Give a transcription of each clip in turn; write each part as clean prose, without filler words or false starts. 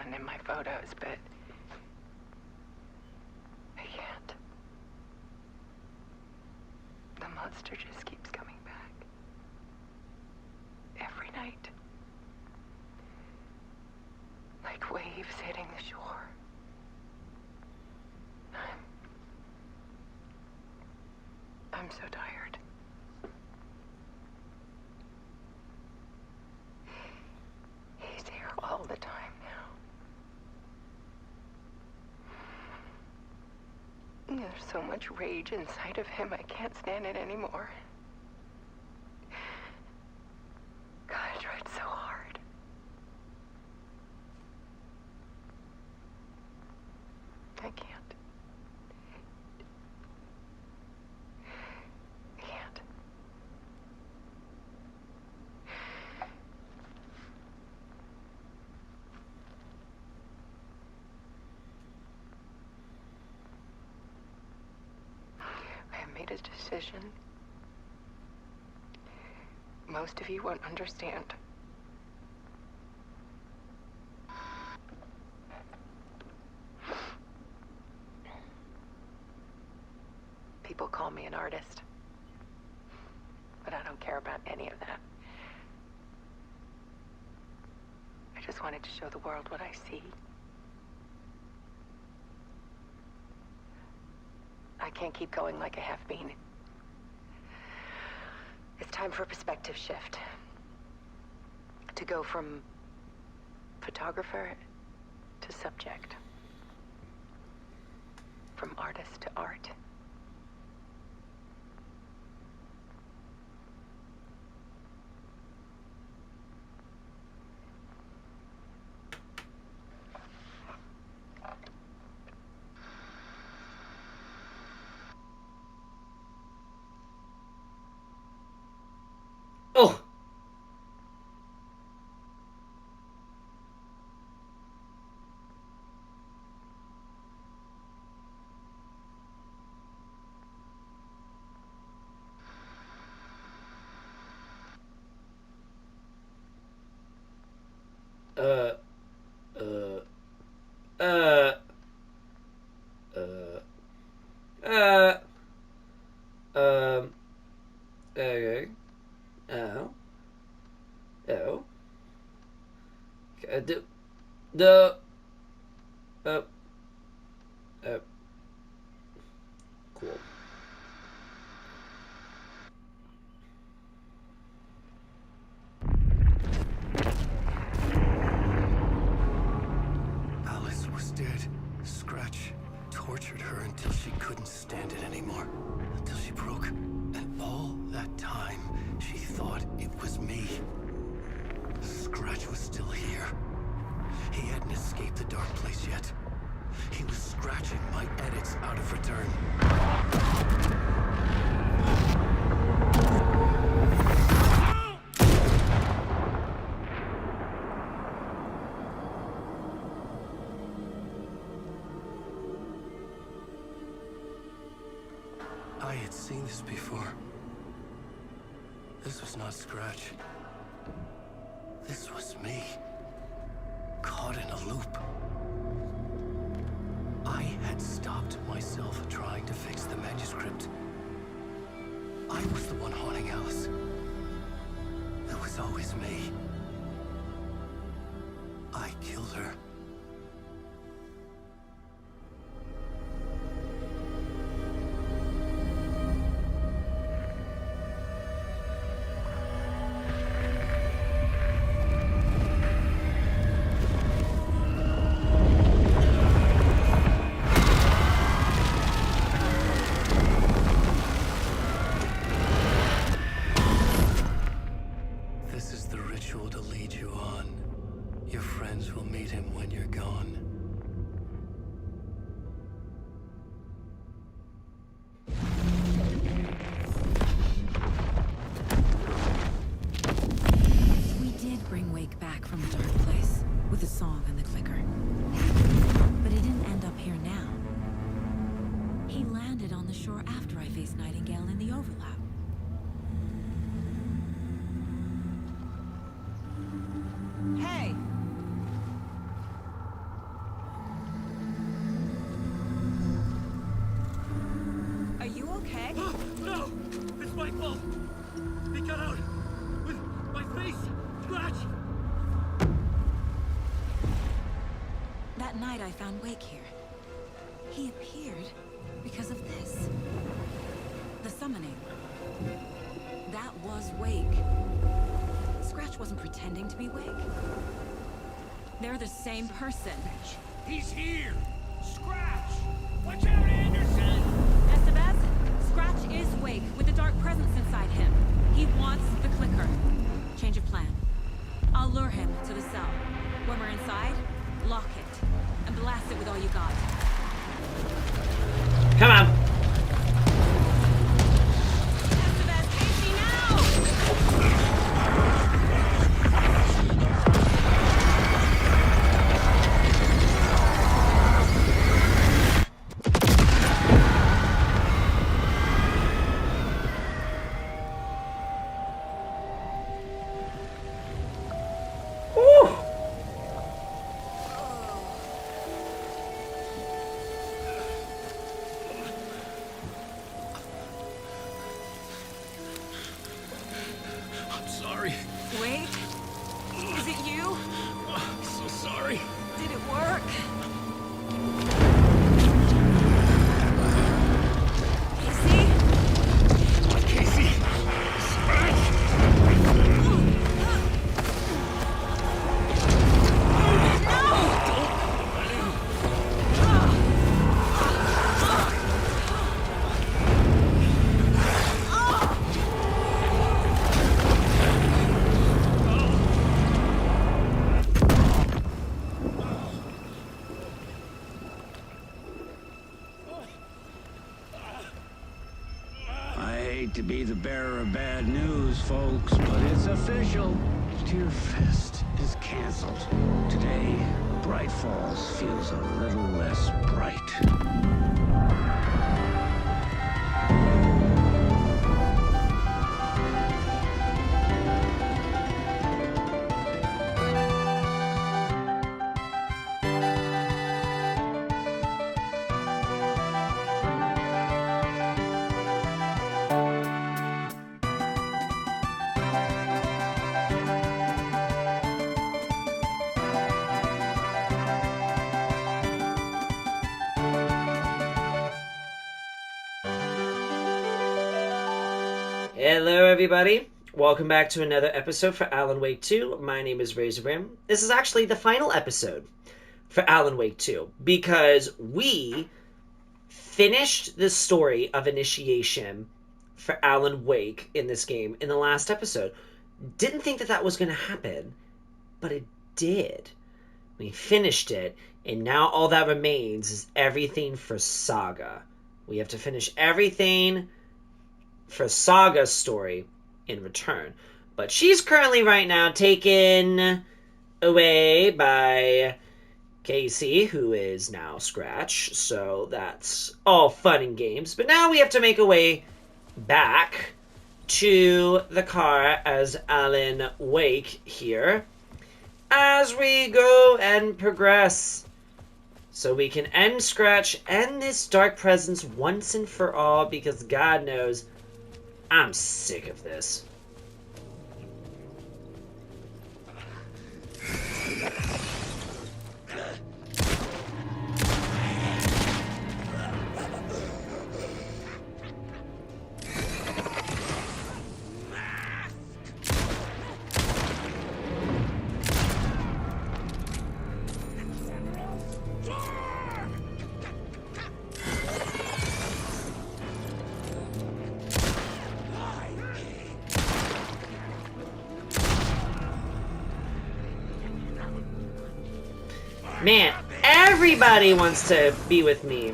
fun in my photos, but I can't. The monster just keeps coming back. Every night. Like waves hitting the shore. I'm so tired. He's here all the time now. There's so much rage inside of him, I can't stand it anymore. God, I tried so hard. I can't. Made a decision. Most of you won't understand. People call me an artist, but I don't care about any of that. I just wanted to show the world what I see. I can't keep going like a half-bean. It's time for a perspective shift. To go from photographer to subject. From artist to art. Oh! Okay. Oh. Oh. Cool. Alice was dead. Scratch tortured her until she couldn't stand it anymore. Until she broke. And all that time, she thought it was me. Scratch was still here. He hadn't escaped the dark place yet. He was scratching my edits out of return. I had seen this before. This was not Scratch. This was me. Caught in a loop. I had stopped myself trying to fix the manuscript. I was the one haunting Alice. It was always me. I killed her. To lead you on. Your friends will meet him when you're gone. We did bring Wake back from the dark place with the song and the clicker. But he didn't end up here now. He landed on the shore after I faced Nightingale in the overlap. Hey! okay? No! It's my fault! He got out! With my face! Scratch! That night I found Wake here. He appeared because of this. The summoning. That was Wake. Scratch wasn't pretending to be Wake. They're the same person. He's here! Scratch! Watch out, Anderson! Estevez, Scratch is Wake with a dark presence inside him. He wants the clicker. Change of plan. I'll lure him to the cell. When we're inside, lock it. And blast it with all you got. Come on. Estevez, Casey, now! Woo! I'm sorry. Wait. Is it you? I'm so sorry. Did it work? Casey? Casey! Scratch! I hate to be the bearer of bad news, folks, but it's official. Deerfest is canceled. Today, Bright Falls feels a little less bright. Hello, everybody. Welcome back to another episode for Alan Wake 2. My name is RaisinBran. This is actually the final episode for Alan Wake 2 because we finished the story of initiation for Alan Wake in this game in the last episode. Didn't think that that was going to happen, but it did. We finished it, and now all that remains is everything for Saga. We have to finish everything for Saga's story in return. But she's currently right now taken away by Casey, who is now Scratch. So that's all fun and games. But now we have to make a way back to the car as Alan Wake here, as we go and progress, so we can end Scratch, end this dark presence once and for all, because God knows I'm sick of this. Man, everybody wants to be with me.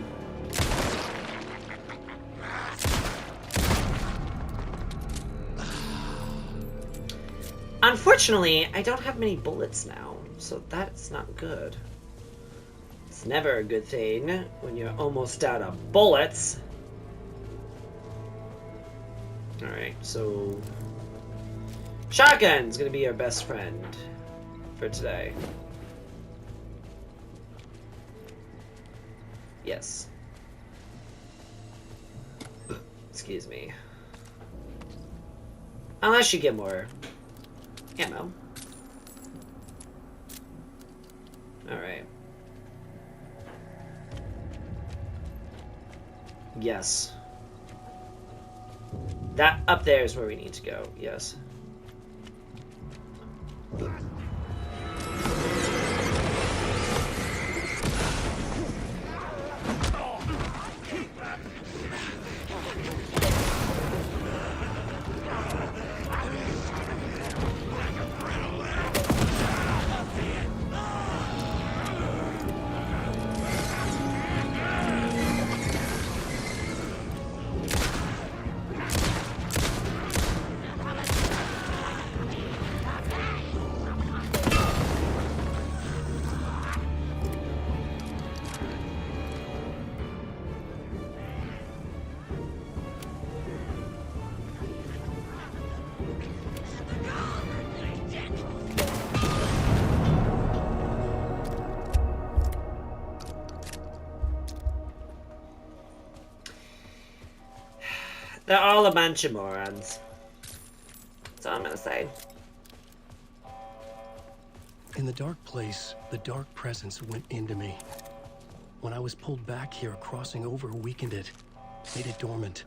Unfortunately, I don't have many bullets now, so that's not good. It's never a good thing when you're almost out of bullets. Alright, so shotgun's gonna be our best friend for today. Yes. Excuse me. Unless you get more ammo. Alright. Yes. That up there is where we need to go. Yes. They're all a bunch of morons. That's all I'm gonna say. In the dark place, the dark presence went into me. When I was pulled back here, crossing over weakened it, made it dormant.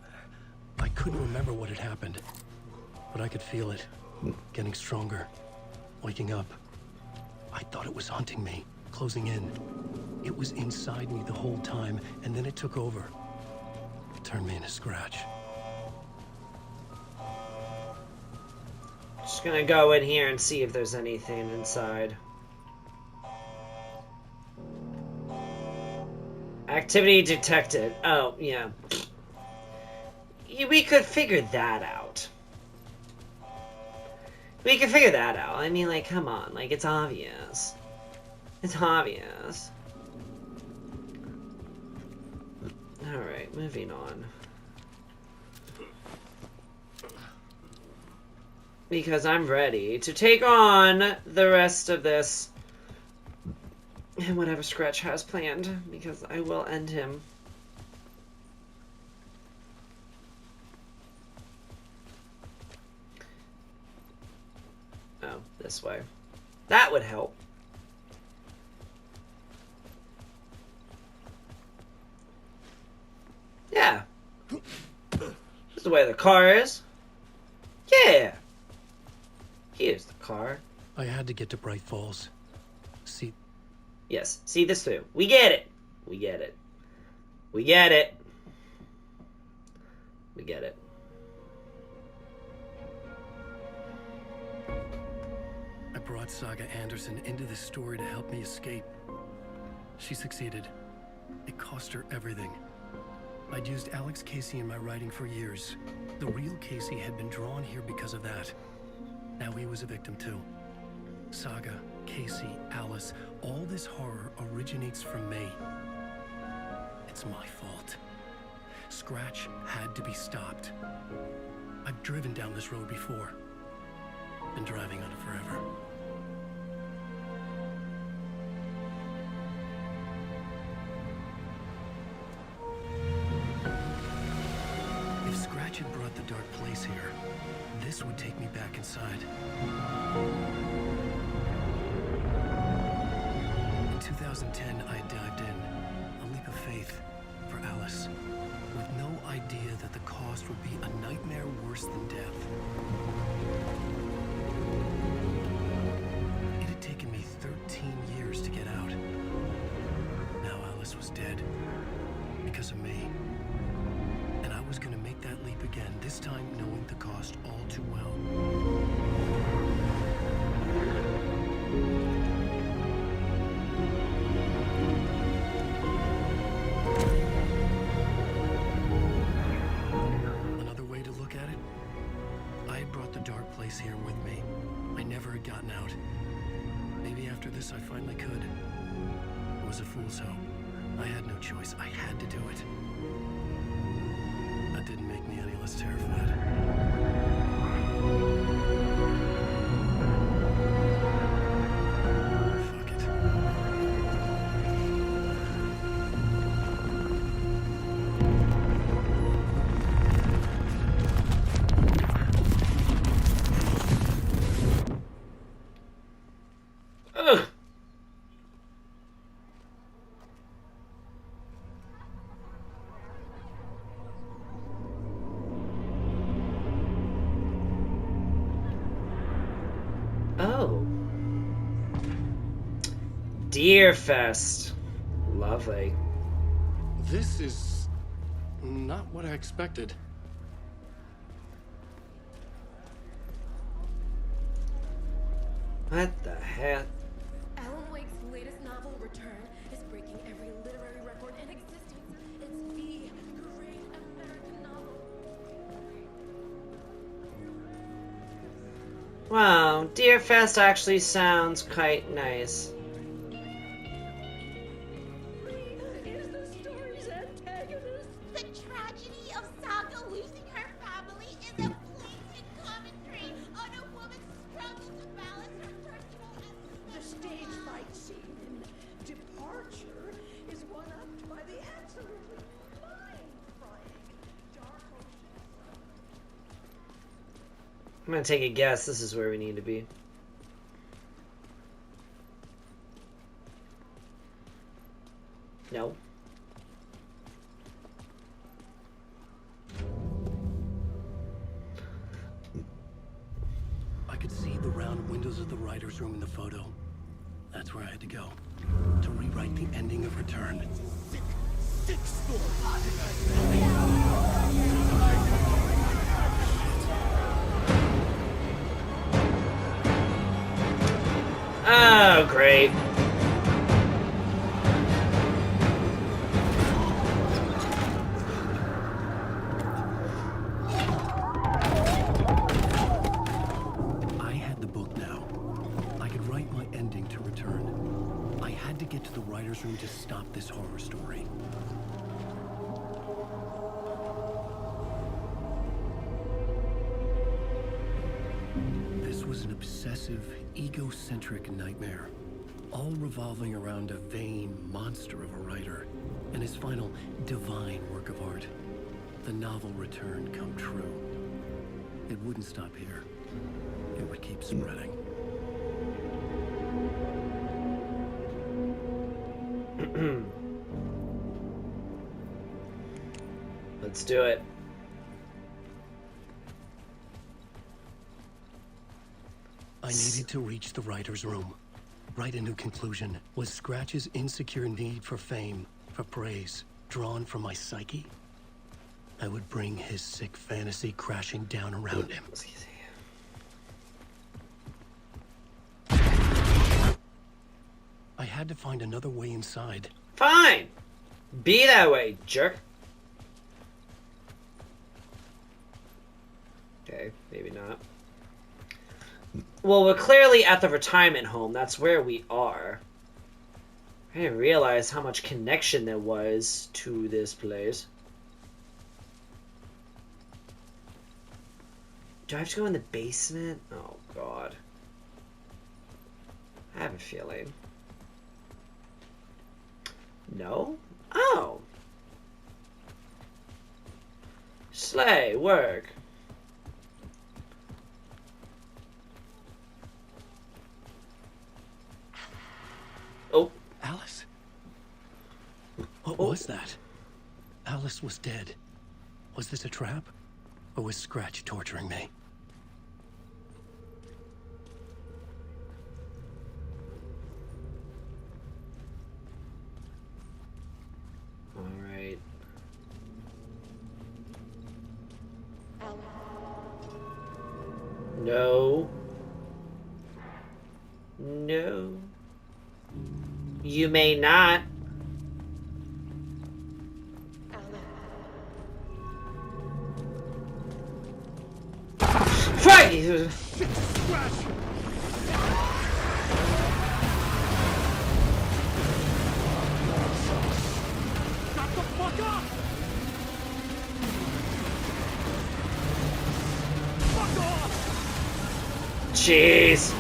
I couldn't remember what had happened, but I could feel it, getting stronger, waking up. I thought it was hunting me, closing in. It was inside me the whole time, and then it took over. Turned me into Scratch. Just gonna go in here and see if there's anything inside. Activity detected. Oh, yeah. We could figure that out. We could figure that out. I mean, like, come on. Like, it's obvious. It's obvious. Alright, moving on. Because I'm ready to take on the rest of this. And whatever Scratch has planned. Because I will end him. Oh, this way. That would help. Yeah. This is the way the car is. Yeah. Here's the car. I had to get to Bright Falls. See... Yes, see this through. We get it. We get it. We get it. We get it. I brought Saga Anderson into this story to help me escape. She succeeded. It cost her everything. I'd used Alex Casey in my writing for years. The real Casey had been drawn here because of that. Now he was a victim too. Saga, Casey, Alice, all this horror originates from me. It's my fault. Scratch had to be stopped. I've driven down this road before. Been driving on it forever. If Scratch had brought the dark place here, this would take me back inside. In 2010, I dived in, a leap of faith for Alice, with no idea that the cost would be a nightmare worse than death. It had taken me 13 years to get out. Now Alice was dead, because of me. And I was gonna make that leap again, this time knowing the cost all too well. Another way to look at it, I had brought the dark place here with me. I never had gotten out. Maybe after this I finally could. It was a fool's hope. I had no choice. I had to do it. That didn't make me any less terrified. Fuck it. Ugh. Oh. Deerfest. Lovely. This is not what I expected. What the heck? Alan Wake's latest novel, Return, is breaking every literary record in existence. It's the great American novel. Wow, Deerfest actually sounds quite nice. Is the story's antagonist. The tragedy of Saga losing her family is a blatant commentary on a woman's struggle to balance her personal and The stage fight scene in Departure is one-upped by the absolutely mind-frying Dark Ocean. I'm gonna take a guess. This is where we need to be. No. I could see the round windows of the writer's room in the photo. That's where I had to go. To rewrite the ending of Return. Sick story! Oh, great. I had the book now. I could write my ending to Return. I had to get to the writer's room to stop this horror story. This was an obsessive, egocentric nightmare, all revolving around a vain monster of a writer and his final divine work of art, the novel Return come true. It wouldn't stop here. It would keep spreading. Let's do it. I needed to reach the writer's room. Write a new conclusion. Was Scratch's insecure need for fame, for praise, drawn from my psyche? I would bring his sick fantasy crashing down around him. I had to find another way inside. Fine. Be that way, jerk. Okay, maybe not. Well, we're clearly at the retirement home. That's where we are. I didn't realize how much connection there was to this place. Do I have to go in the basement? Oh, God. I have a feeling. No? Oh. Slay, work. Oh. Alice? What was that? Alice was dead. Was this a trap? Or was Scratch torturing me? All right. No. No. You may not. Fight! Jeez.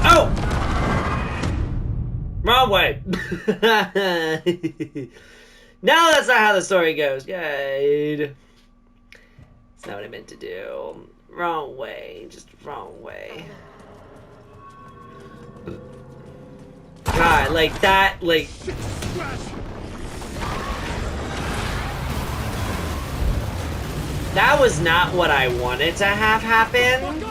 Oh! Wrong way. No, that's not how the story goes. Yay. That's not what I meant to do. Wrong way. Just wrong way. God, like that, like... That was not what I wanted to have happen.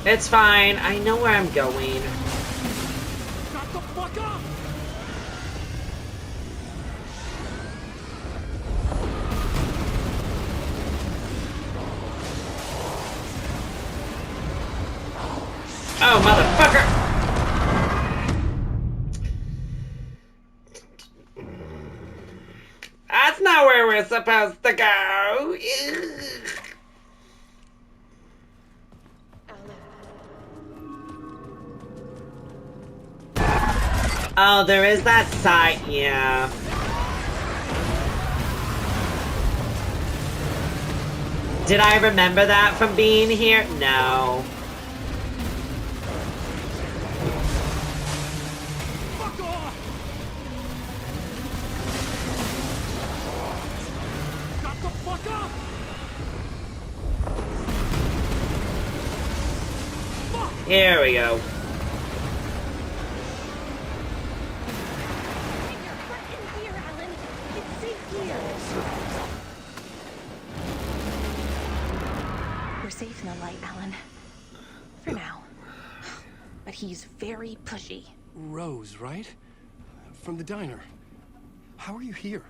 It's fine. I know where I'm going. Shut the fuck up! Oh, motherfucker! That's not where we're supposed to go. Oh, there is that side, yeah. Did I remember that from being here? No. Fuck off! Shut the fuck up! Fuck! Here we go. Safe in the light, Alan. For now. But he's very pushy. Rose, right? From the diner. How are you here?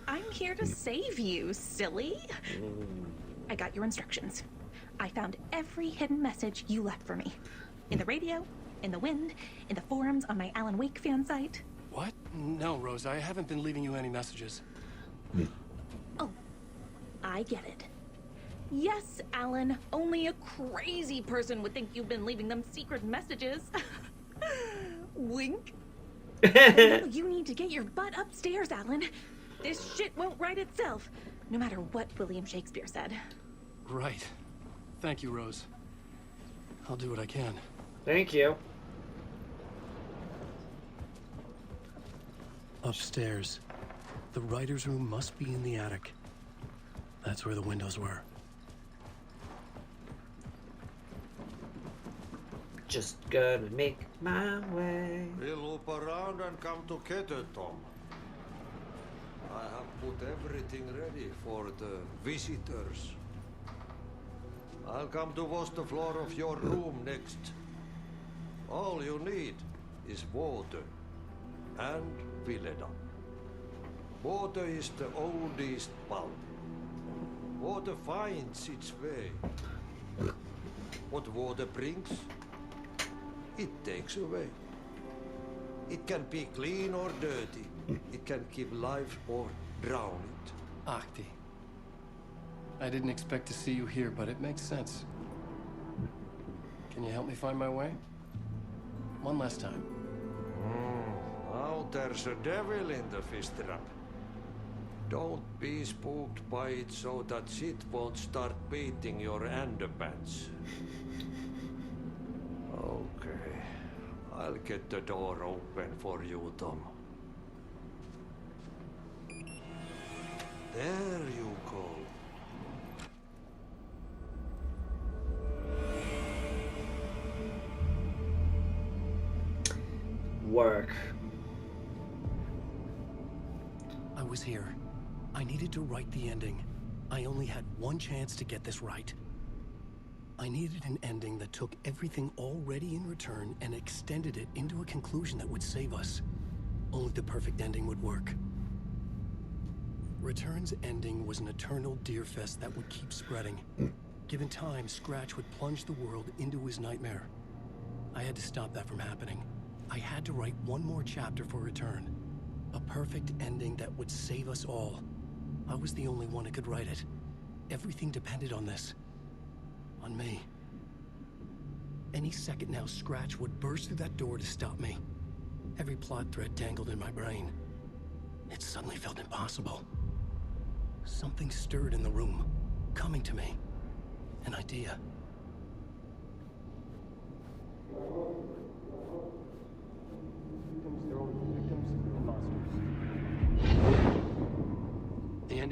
I'm here to save you, silly. I got your instructions. I found every hidden message you left for me. In the radio, in the wind, in the forums on my Alan Wake fan site. What? No, Rose, I haven't been leaving you any messages. Oh, I get it. Yes, Alan, only a crazy person would think you've been leaving them secret messages. Wink. You need to get your butt upstairs, Alan. This shit won't right itself, no matter what William Shakespeare said. Right. Thank you, Rose. I'll do what I can. Thank you. Upstairs. The writer's room must be in the attic. That's where the windows were. Just gonna make my way. We'll loop around and come together, Tom. I have put everything ready for the visitors. I'll come to wash the floor of your room next. All you need is water and Vileda. Water is the oldest pulp. Water finds its way. What water brings, it takes away. It can be clean or dirty. It can give life or drown it. Ahti. I didn't expect to see you here, but it makes sense. Can you help me find my way? One last time. Now there's a devil in the fish trap. Don't be spooked by it so that shit won't start beating your underpants. Okay. I'll get the door open for you, Tom. There you go. Work. I was here. I needed to write the ending. I only had one chance to get this right. I needed an ending that took everything already in return and extended it into a conclusion that would save us. Only the perfect ending would work. Return's ending was an eternal Deerfest that would keep spreading. Given time, Scratch would plunge the world into his nightmare. I had to stop that from happening. I had to write one more chapter for Return. A perfect ending that would save us all. I was the only one who could write it. Everything depended on this. On me. Any second now, Scratch would burst through that door to stop me. Every plot thread tangled in my brain. It suddenly felt impossible. Something stirred in the room, coming to me. An idea.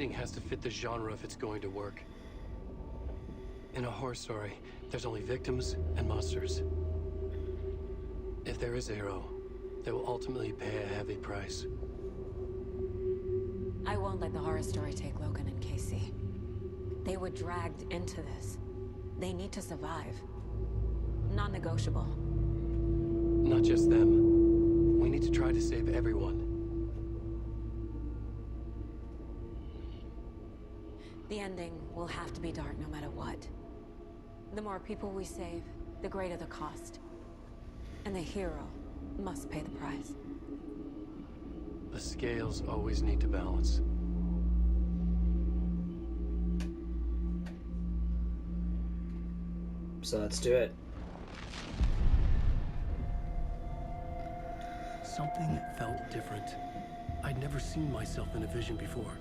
ending has to fit the genre if it's going to work. In a horror story, there's only victims and monsters. If there is a hero, they will ultimately pay a heavy price. I won't let the horror story take Logan and Casey. They were dragged into this. They need to survive. Non-negotiable. Not just them. We need to try to save everyone. The ending will have to be dark no matter what. The more people we save, the greater the cost. And the hero must pay the price. The scales always need to balance. So let's do it. Something felt different. I'd never seen myself in a vision before,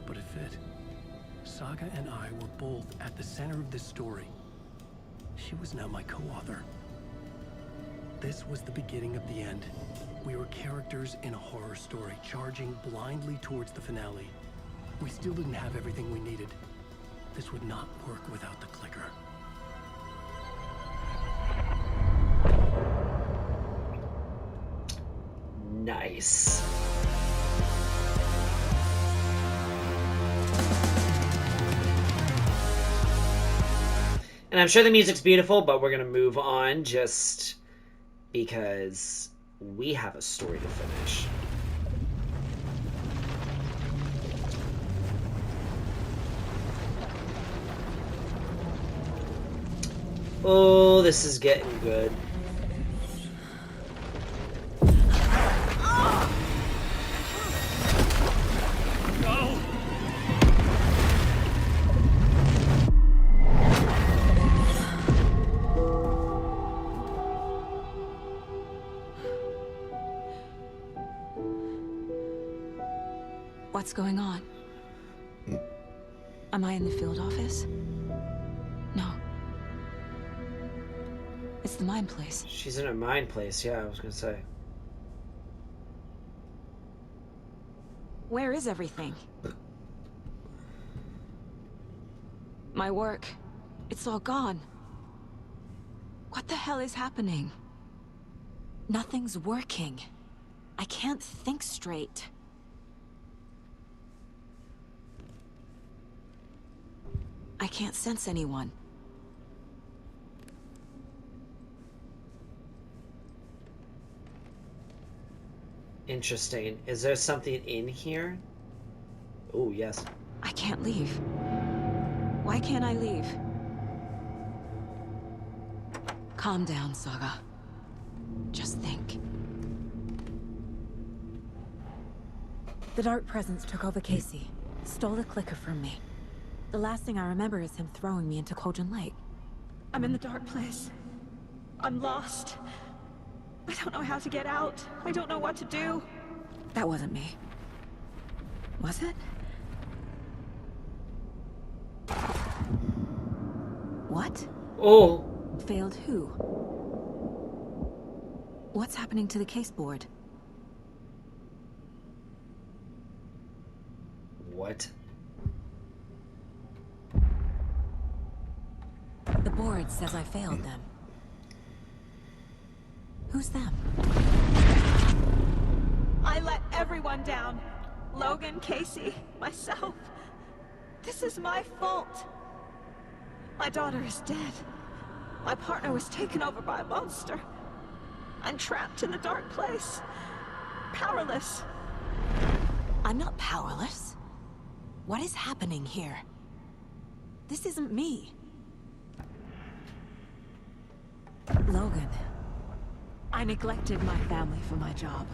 but it fit. Saga and I were both at the center of this story. She was now my co-author. This was the beginning of the end. We were characters in a horror story, charging blindly towards the finale. We still didn't have everything we needed. This would not work without the clicker. Nice. And I'm sure the music's beautiful, but we're gonna move on just because we have a story to finish. Oh, this is getting good. What's going on? Am I in the field office? No. It's the mine place. She's in a mine place, yeah, I was gonna say. Where is everything? My work. It's all gone. What the hell is happening? Nothing's working. I can't think straight. I can't sense anyone. Interesting. Is there something in here? Oh, yes. I can't leave. Why can't I leave? Calm down, Saga. Just think. The Dark Presence took over Casey, stole the clicker from me. The last thing I remember is him throwing me into Cauldron Lake. I'm in the dark place. I'm lost. I don't know how to get out. I don't know what to do. That wasn't me. Was it? What? Oh! Failed who? What's happening to the case board? What? The board says I failed them. Who's them? I let everyone down. Logan, Casey, myself. This is my fault. My daughter is dead. My partner was taken over by a monster. I'm trapped in the dark place. Powerless. I'm not powerless. What is happening here? This isn't me. Logan. I neglected my family for my job.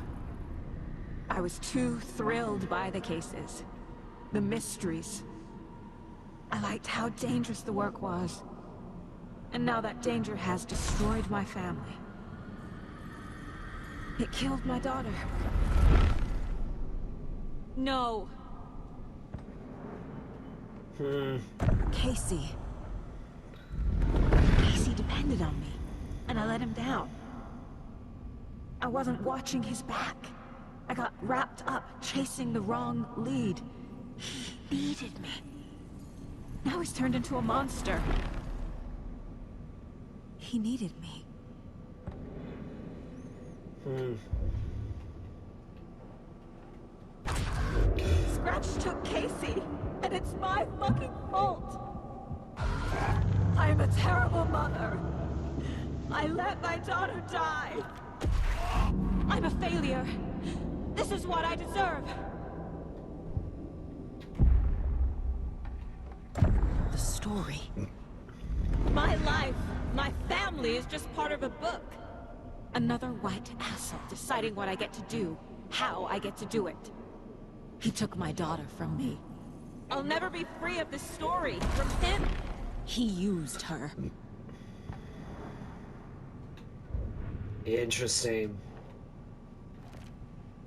I was too thrilled by the cases, the mysteries. I liked how dangerous the work was. And now that danger has destroyed my family. It killed my daughter. No. Casey. Casey depended on me, and I let him down. I wasn't watching his back. I got wrapped up chasing the wrong lead. needed me. Now he's turned into a monster. He needed me. Scratch took Casey, and it's my fucking fault. I'm a terrible mother. I let my daughter die. I'm a failure. This is what I deserve. The story. My life, my family is just part of a book. Another white asshole deciding what I get to do, how I get to do it. He took my daughter from me. I'll never be free of this story from him. He used her. Interesting.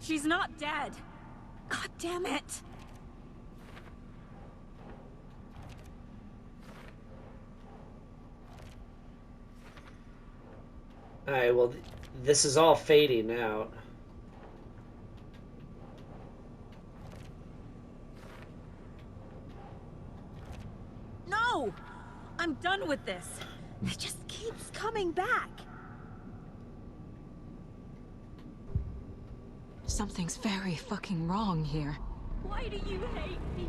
She's not dead. God damn it. Alright, well, this is all fading out. No! I'm done with this. It just keeps coming back. Something's very fucking wrong here. Why do you hate me?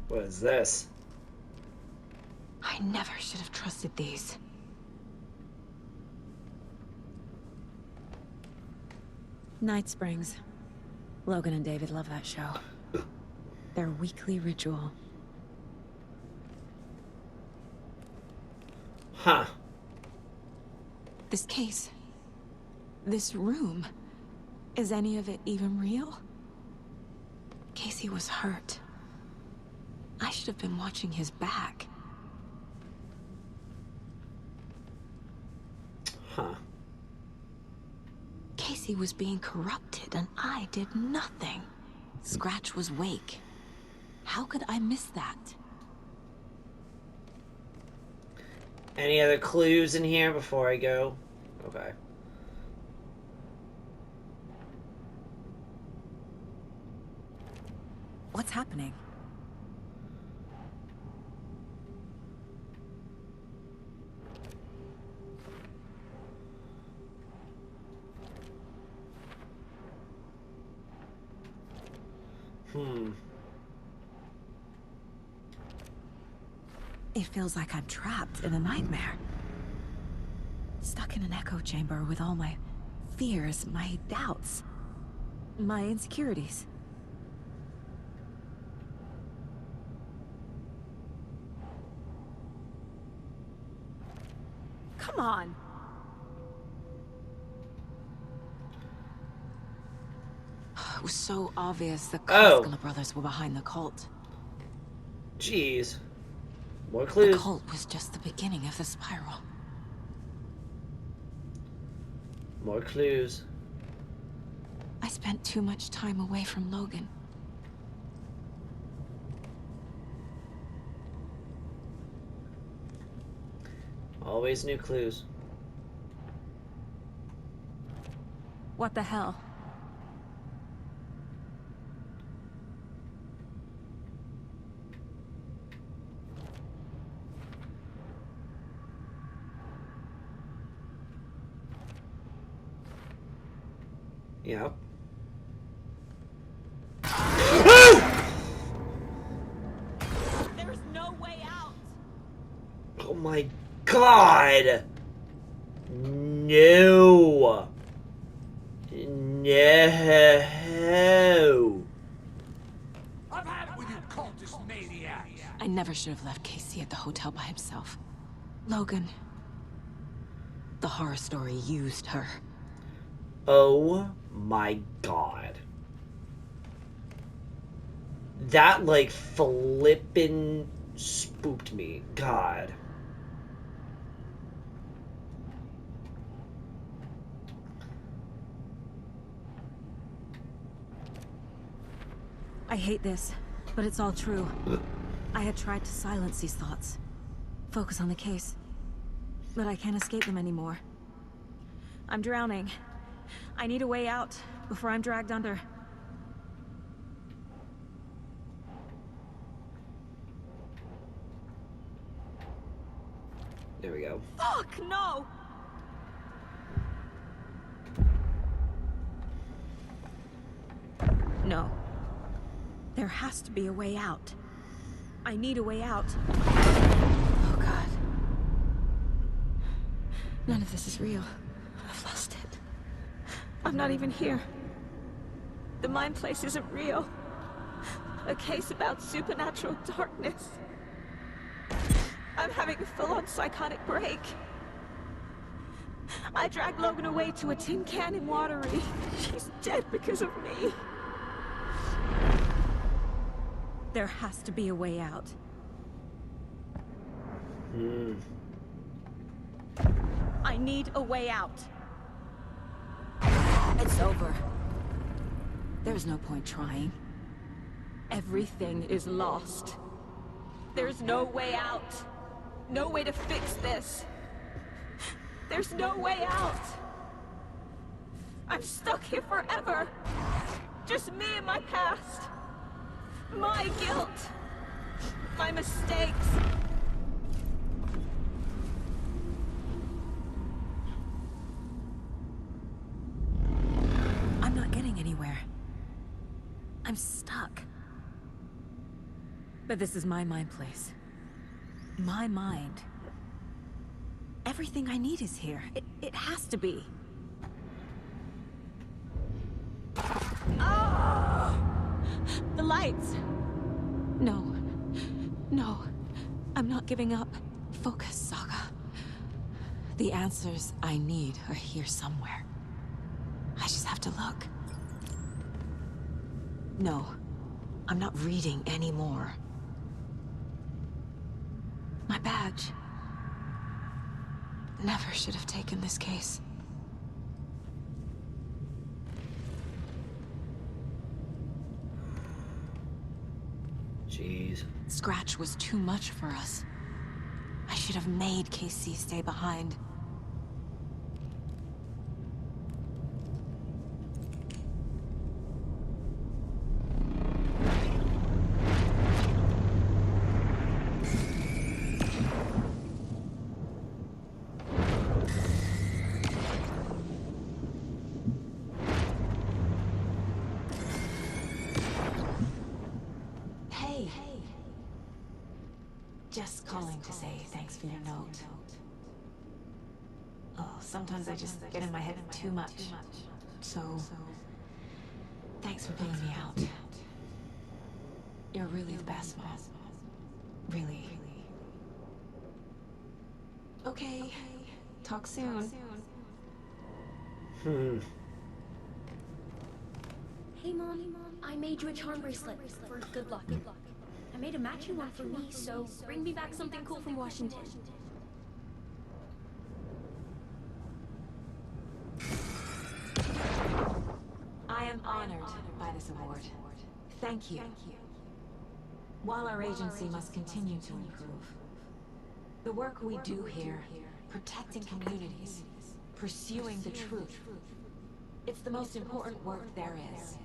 What is this? I never should have trusted these. Night Springs. Logan and David love that show. Their weekly ritual. Huh. This case. This room. Is any of it even real? Casey was hurt. I should have been watching his back. Huh. Casey was being corrupted and I did nothing. Scratch was Wake. How could I miss that? Any other clues in here before I go? Okay. What's happening? It feels like I'm trapped in a nightmare. Stuck in an echo chamber with all my fears, my doubts, my insecurities. Come on. It was so obvious the Oh. Koskela brothers were behind the cult. Jeez. More The clues. cult was just the beginning of the spiral. More clues. I spent too much time away from Logan. Always new clues. What the hell? Yep. There's no way out. Oh my god! No! No! I've had it with you cultist maniacs. I never should have left Casey at the hotel by himself. Logan. The horror story used her. Oh my god. That, like, flippin' spooked me. God. I hate this, but it's all true. I had tried to silence these thoughts. Focus on the case. But I can't escape them anymore. I'm drowning. I need a way out before I'm dragged under. Fuck, no! No. There has to be a way out. I need a way out. Oh, God. None of this is real. I've lost it. I'm not even here. The mind place isn't real. A case about supernatural darkness. I'm having a full-on psychotic break. I dragged Logan away to a tin can in Watery. She's dead because of me. There has to be a way out. I need a way out. It's over. There's no point trying. Everything is lost. There's no way out. No way to fix this. There's no way out. I'm stuck here forever. Just me and my past. My guilt. My mistakes. I'm not getting anywhere. I'm stuck. But this is my mind place. My mind. Everything I need is here. It has to be. Oh! The lights. No. No. I'm not giving up. Focus, Saga. The answers I need are here somewhere. I just have to look. No. I'm not reading anymore. My badge. Never should have taken this case. Jeez. Scratch was too much for us. I should have made KC stay behind. Just calling to say thanks for your note. Oh, sometimes I just get in my head too much. So, thanks for pulling me out. You're really the best, Mom. Really. Okay, talk soon. Hey, Mom. I made you a charm bracelet for good luck. I made a matching one for me, so bring me back something cool from Washington. I am honored by this award. Thank you. While our agency must continue to improve, the work we do here, protecting communities, pursuing the truth, it's the most important work there is.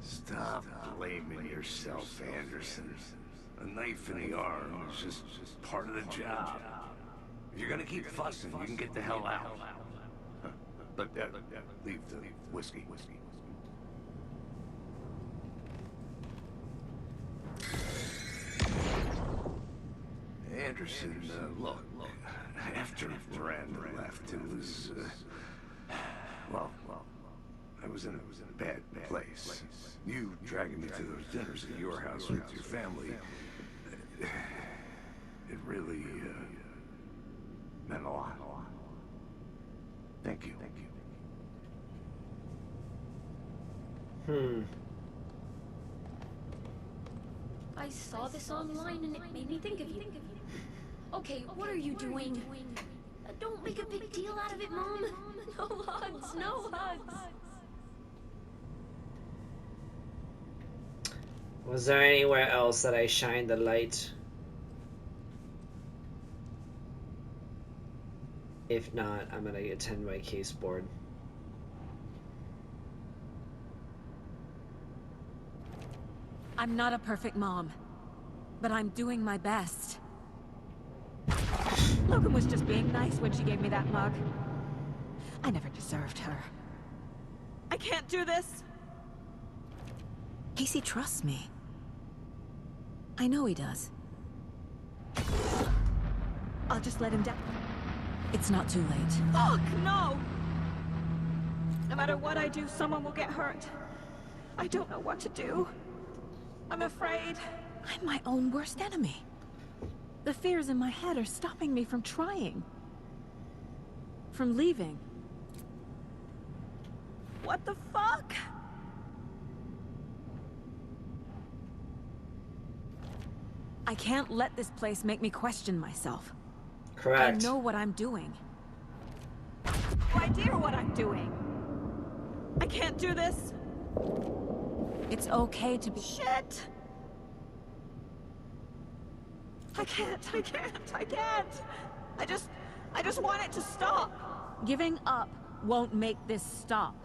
Stop blaming yourself, Anderson. A knife in the arm is just part of the job. If you're gonna keep fussing, you can get the hell out. But leave the whiskey. Anderson, look, after Miranda left, it was, well, I was in a bad place. You dragging me to those dinners at your house with your family, it really, meant a lot. Thank you. I saw this online and it made me think of you. Okay, what are you doing? Don't make a big deal out of it, Mom. No hugs, no hugs. Was there anywhere else that I shined the light? If not, I'm gonna attend my case board. I'm not a perfect mom, but I'm doing my best. Logan was just being nice when she gave me that mug. I never deserved her. I can't do this! Casey trusts me. I know he does. I'll just let him down. It's not too late. Fuck, no! No matter what I do, someone will get hurt. I don't know what to do. I'm afraid. I'm my own worst enemy. The fears in my head are stopping me from trying. From leaving. What the fuck? I can't let this place make me question myself. Correct. I know what I'm doing. No idea what I'm doing. I can't do this. It's okay to be— Shit! I can't. I just want it to stop. Giving up won't make this stop.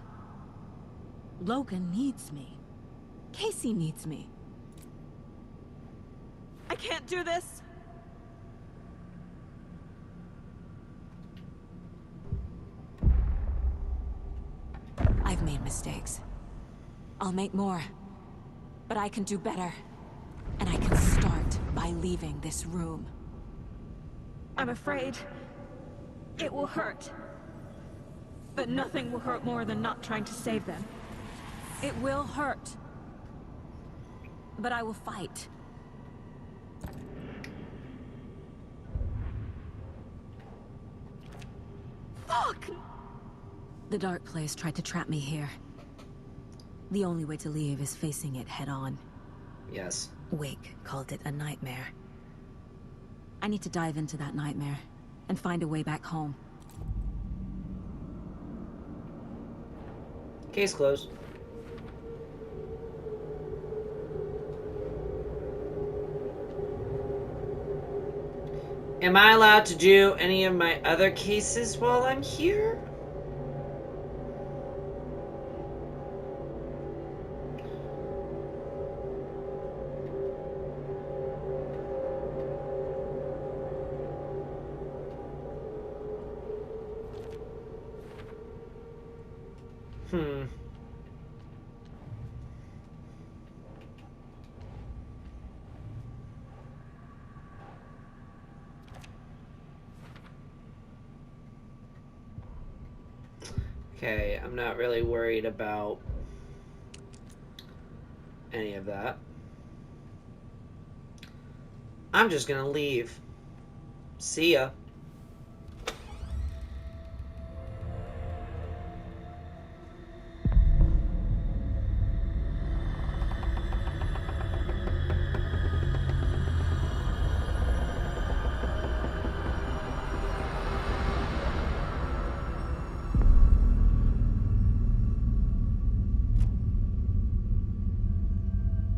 Logan needs me. Casey needs me. I can't do this. I've made mistakes. I'll make more. But I can do better. And I can start by leaving this room. I'm afraid it will hurt. But nothing will hurt more than not trying to save them. It will hurt. But I will fight. Fuck! The dark place tried to trap me here. The only way to leave is facing it head on. Yes. Wake called it a nightmare. I need to dive into that nightmare and find a way back home. Case closed. Am I allowed to do any of my other cases while I'm here? Okay, I'm not really worried about any of that. I'm just gonna leave. See ya.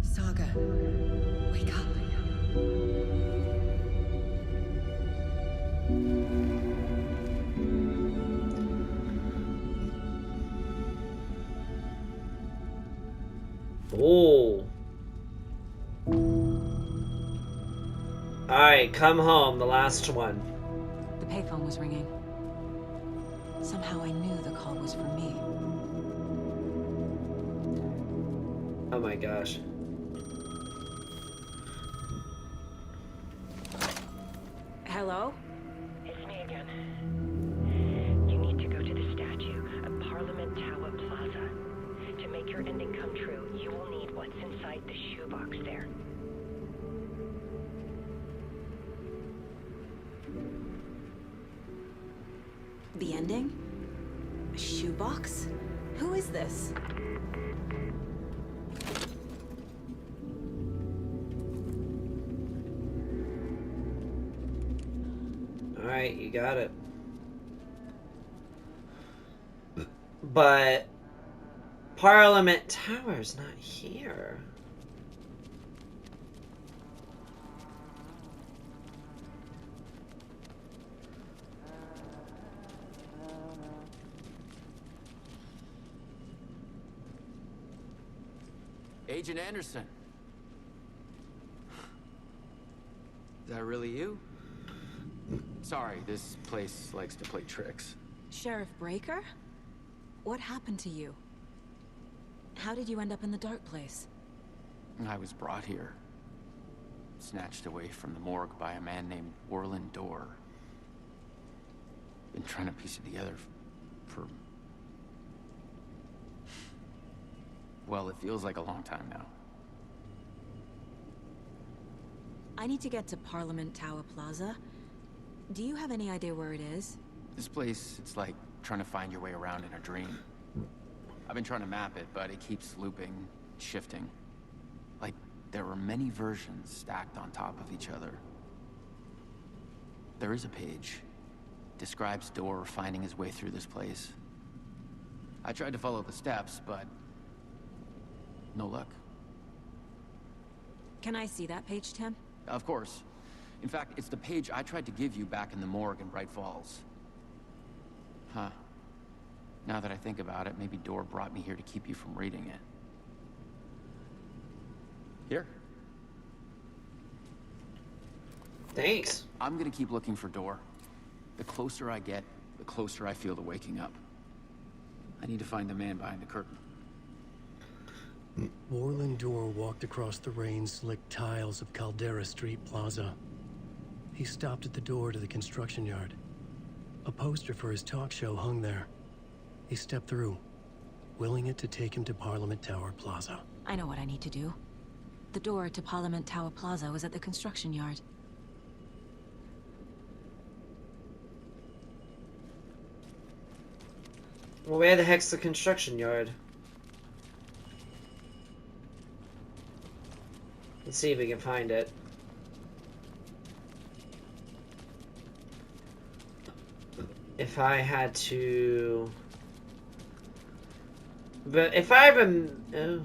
Saga, wake up. Oh. Alright, come home, the last one. The payphone was ringing. Somehow I knew the call was for me. Oh my gosh. Hello? It's me again. You need to go to the statue at Parliament Tower Plaza. To make your ending come true, you will need what's inside the shoebox there. The ending? A shoebox? Who is this? Alright, you got it. But Parliament Tower's not here. Agent Anderson, Is that really you? Sorry, this place likes to play tricks. Sheriff Breaker? What happened to you? How did you end up in the dark place? I was brought here. Snatched away from the morgue by a man named Orland Dorr. Been trying to piece it together for... Well, it feels like a long time now. I need to get to Parliament Tower Plaza. Do you have any idea where it is? This place, it's like trying to find your way around in a dream. I've been trying to map it, but it keeps looping, shifting. Like there are many versions stacked on top of each other. There is a page. Describes Dorr finding his way through this place. I tried to follow the steps, but no luck. Can I see that page, Tim? Of course. In fact, it's the page I tried to give you back in the morgue in Bright Falls. Huh. Now that I think about it, maybe Dorr brought me here to keep you from reading it. Here. Thanks. I'm gonna keep looking for Dorr. The closer I get, the closer I feel to waking up. I need to find the man behind the curtain. Orland Dorr walked across the rain-slicked tiles of Caldera Street Plaza. He stopped at the door to the construction yard. A poster for his talk show hung there. He stepped through, willing it to take him to Parliament Tower Plaza. I know what I need to do. The door to Parliament Tower Plaza was at the construction yard. Well, where the heck's the construction yard? Let's see if we can find it. If I had to... But if I oh.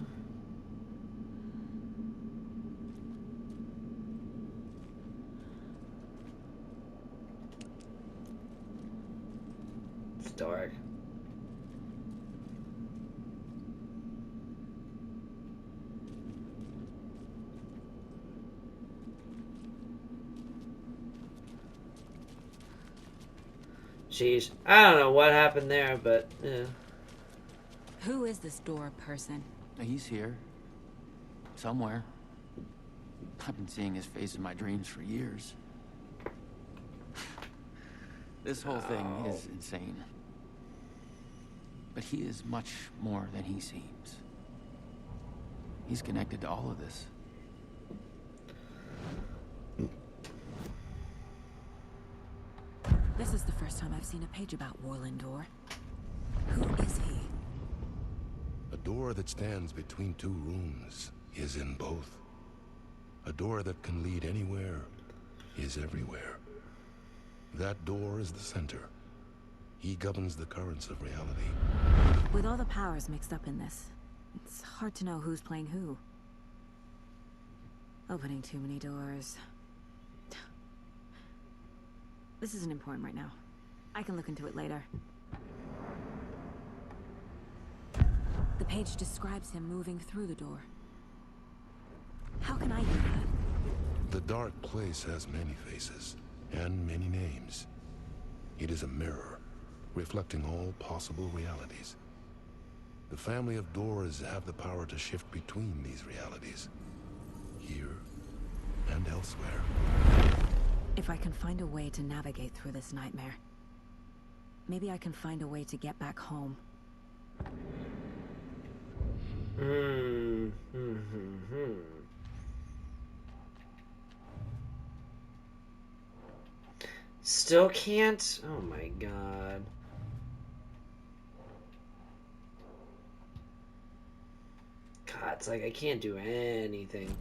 It's dark. Jeez, I don't know what happened there, but yeah. Who is this Dorr person? He's here. Somewhere. I've been seeing his face in my dreams for years. This whole thing is insane. But he is much more than he seems. He's connected to all of this. This is the first time I've seen a page about Orland Dorr. Who is he? A door that stands between two rooms is in both. A door that can lead anywhere is everywhere. That door is the center. He governs the currents of reality. With all the powers mixed up in this, it's hard to know who's playing who. Opening too many doors. This isn't important right now. I can look into it later. The page describes him moving through the door. How can I do that? The dark place has many faces and many names. It is a mirror, reflecting all possible realities. The family of Doors have the power to shift between these realities, here and elsewhere. If I can find a way to navigate through this nightmare, maybe I can find a way to get back home. Still can't? Oh my god. God, it's like I can't do anything.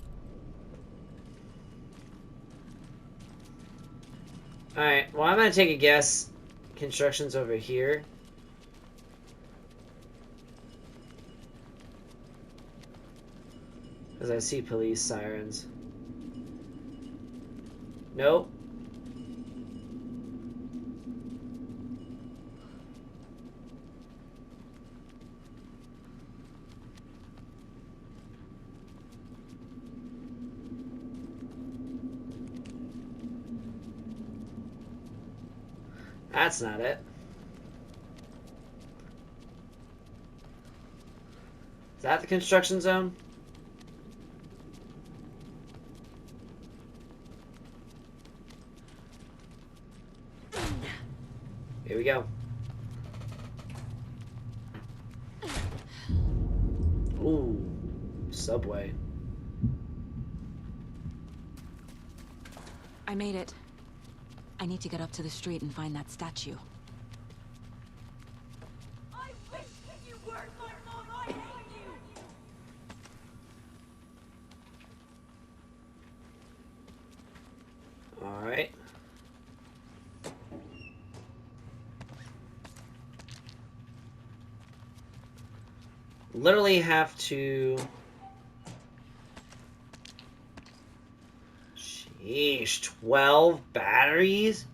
Alright, well I'm gonna take a guess. Construction's over here. Because I see police sirens. Nope. That's not it. Is that the construction zone? Here we go. Ooh, subway. I made it. I need to get up to the street and find that statue. I wish that you weren't my mom. I hate you. Alright. Literally have to... Sheesh, 12 batteries?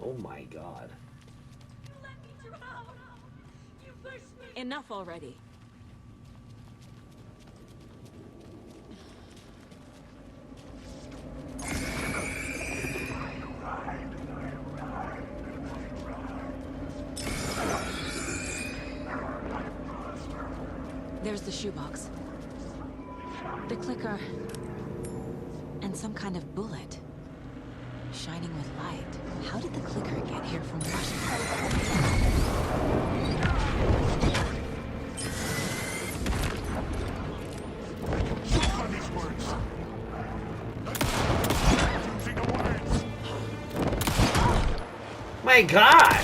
Oh my god. You let me drown. You pushed me. Enough already. There's the shoebox. The clicker. And some kind of bullet. Shining with light. How did the clicker get here from Washington? My god!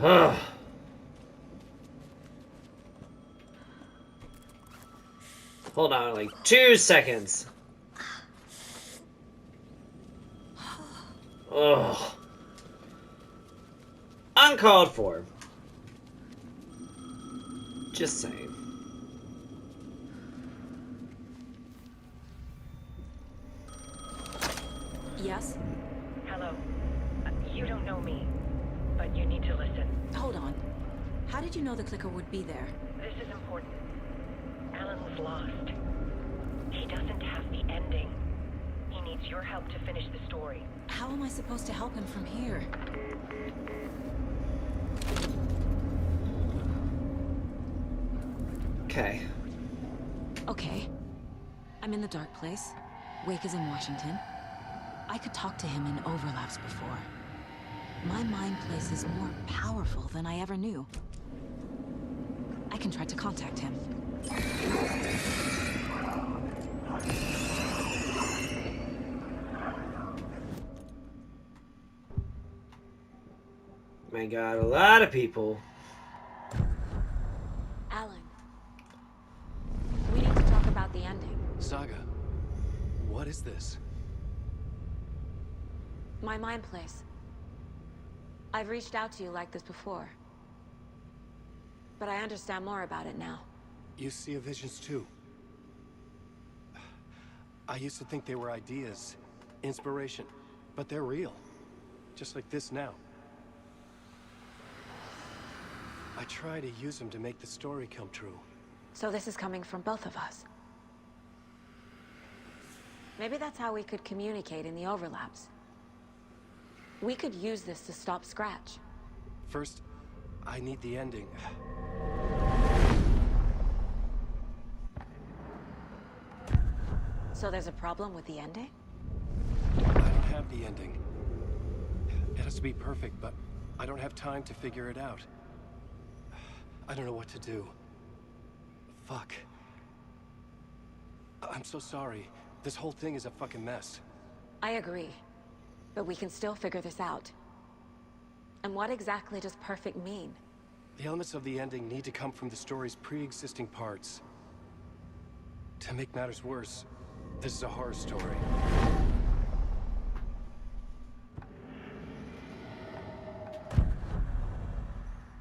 Ugh. Hold on, like 2 seconds. Ugh. Uncalled for. Just saying. Yes? Hello. You don't know me, but you need to listen. Hold on. How did you know the clicker would be there? This is important. Alan's lost. He doesn't have the ending. He needs your help to finish the story. How am I supposed to help him from here? Okay. Okay. I'm in the dark place. Wake is in Washington. I could talk to him in overlaps before. My mind place is more powerful than I ever knew. I can try to contact him. My god, a lot of people. Alan. We need to talk about the ending. Saga, what is this? My mind place. I've reached out to you like this before. But I understand more about it now. You see visions too. I used to think they were ideas, inspiration, but they're real. Just like this now. I try to use them to make the story come true. So this is coming from both of us. Maybe that's how we could communicate in the overlaps. We could use this to stop Scratch. First, I need the ending. So there's a problem with the ending? I don't have the ending. It has to be perfect, but I don't have time to figure it out. I don't know what to do. Fuck. I'm so sorry. This whole thing is a fucking mess. I agree. But we can still figure this out. And what exactly does perfect mean? The elements of the ending need to come from the story's pre-existing parts. To make matters worse, this is a horror story.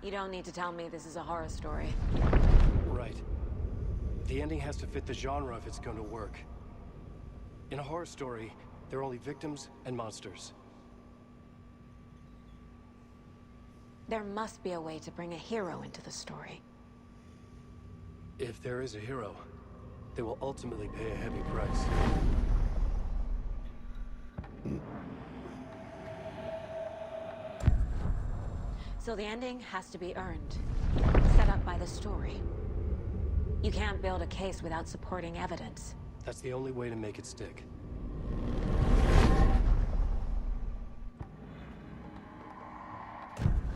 You don't need to tell me this is a horror story. Right. The ending has to fit the genre if it's going to work. In a horror story, there are only victims and monsters. There must be a way to bring a hero into the story. If there is a hero, they will ultimately pay a heavy price. So the ending has to be earned, set up by the story. You can't build a case without supporting evidence. That's the only way to make it stick.